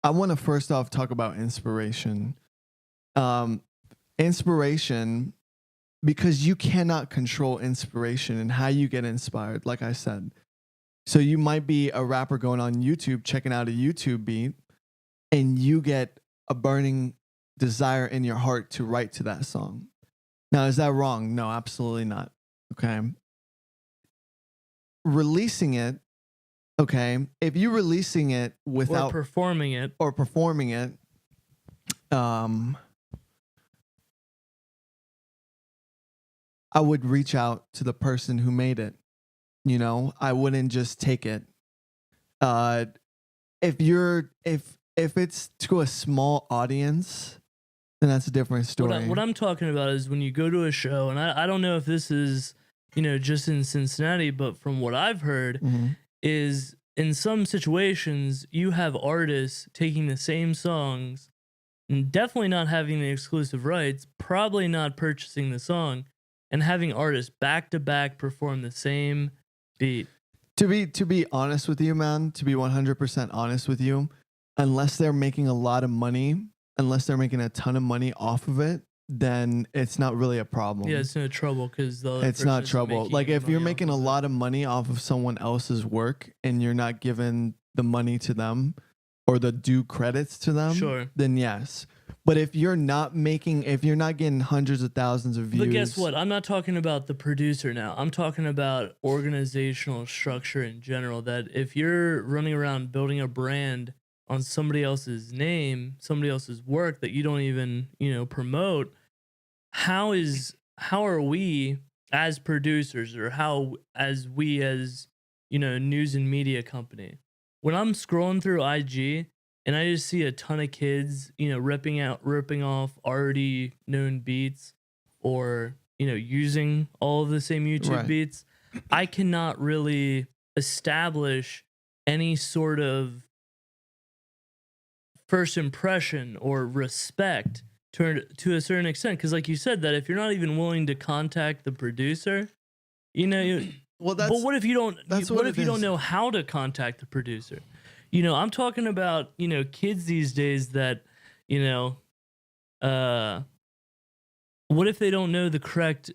I want to first off talk about inspiration. Um, Inspiration, because you cannot control inspiration and how you get inspired, like I said. So you might be a rapper going on YouTube, checking out a YouTube beat, and you get a burning desire in your heart to write to that song. Now, is that wrong? No, absolutely not. Okay. Releasing it, okay. If you're releasing it without or performing it, I would reach out to the person who made it. You know, I wouldn't just take it. If it's to a small audience, then that's a different story. What I'm talking about is when you go to a show, and I don't know if this is, you know, just in Cincinnati, but from what I've heard, is in some situations you have artists taking the same songs and definitely not having the exclusive rights, probably not purchasing the song, and having artists back to back perform the same beat. To be honest with you, man, to be 100% honest with you, unless they're making a lot of money, unless they're making a ton of money off of it, then it's not really a problem. Yeah, it's no trouble because it's not trouble. Like if you're making a lot of money off of someone else's work and you're not giving the money to them or the due credits to them, sure, then yes. But if you're not getting hundreds of thousands of views. But guess what? I'm not talking about the producer now. I'm talking about organizational structure in general. That if you're running around building a brand on somebody else's name, somebody else's work that you don't even, you know, promote, how are we as producers, or how as we as, you know, news and media company, when I'm scrolling through IG and I just see a ton of kids, you know, ripping off already known beats, or, you know, using all of the same YouTube beats, I cannot really establish any sort of first impression or respect to a certain extent. Because like you said, that if you're not even willing to contact the producer, you know, but what if you don't, what if you don't know how to contact the producer? You know, I'm talking about, you know, kids these days that, you know, what if they don't know the correct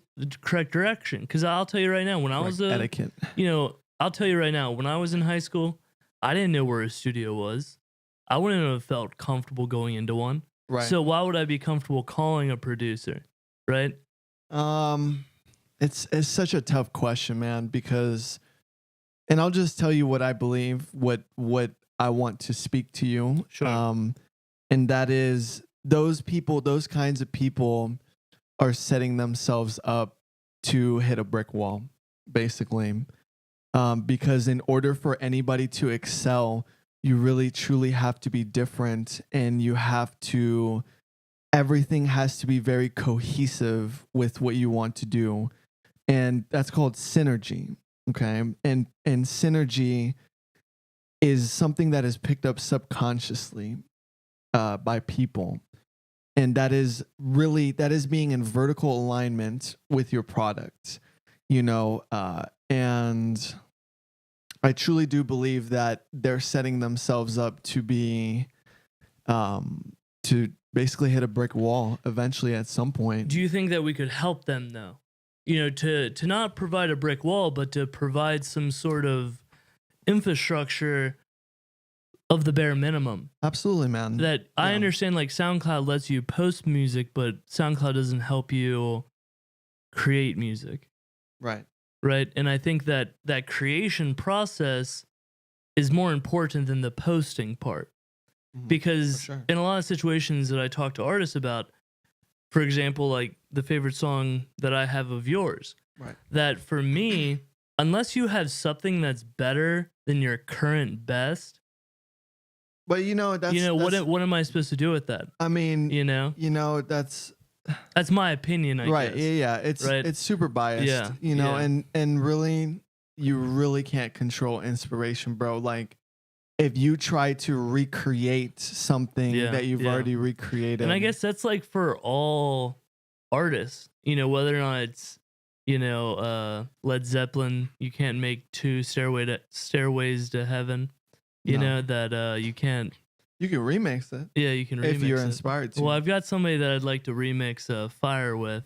direction? Because I'll tell you right now, when I was etiquette, you know, I'll tell you right now, when I was in high school, I didn't know where a studio was. I wouldn't have felt comfortable going into one. Right. So why would I be comfortable calling a producer? Right. It's such a tough question, man, because, and I'll just tell you what I believe, what I want to speak to you. Sure. And that is those kinds of people are setting themselves up to hit a brick wall, basically. Because in order for anybody to excel, you really truly have to be different, and everything has to be very cohesive with what you want to do. And that's called synergy. Okay. And synergy is something that is picked up subconsciously by people. And that is being in vertical alignment with your product, you know, and I truly do believe that they're setting themselves up to be, to basically hit a brick wall eventually at some point. Do you think that we could help them though? You know, to not provide a brick wall, but to provide some sort of infrastructure of the bare minimum. Absolutely, man. That I understand, like SoundCloud lets you post music, but SoundCloud doesn't help you create music. Right. Right. And I think that creation process is more important than the posting part. Because in a lot of situations that I talk to artists about, for example, like the favorite song that I have of yours, that for me, unless you have something that's better than your current best, but you know, what am I supposed to do with that? I mean, you know, that's my opinion. I guess. Yeah. It's super biased, you know, and really, you really can't control inspiration, bro. Like, if you try to recreate something that you've already recreated. And I guess that's like for all artists, you know, whether or not it's, you know, Led Zeppelin, you can't make two stairways to heaven, you know, that you can't You can remix it Yeah, you can remix if you're it. inspired to. Well, I've got somebody that I'd like to remix Fire with.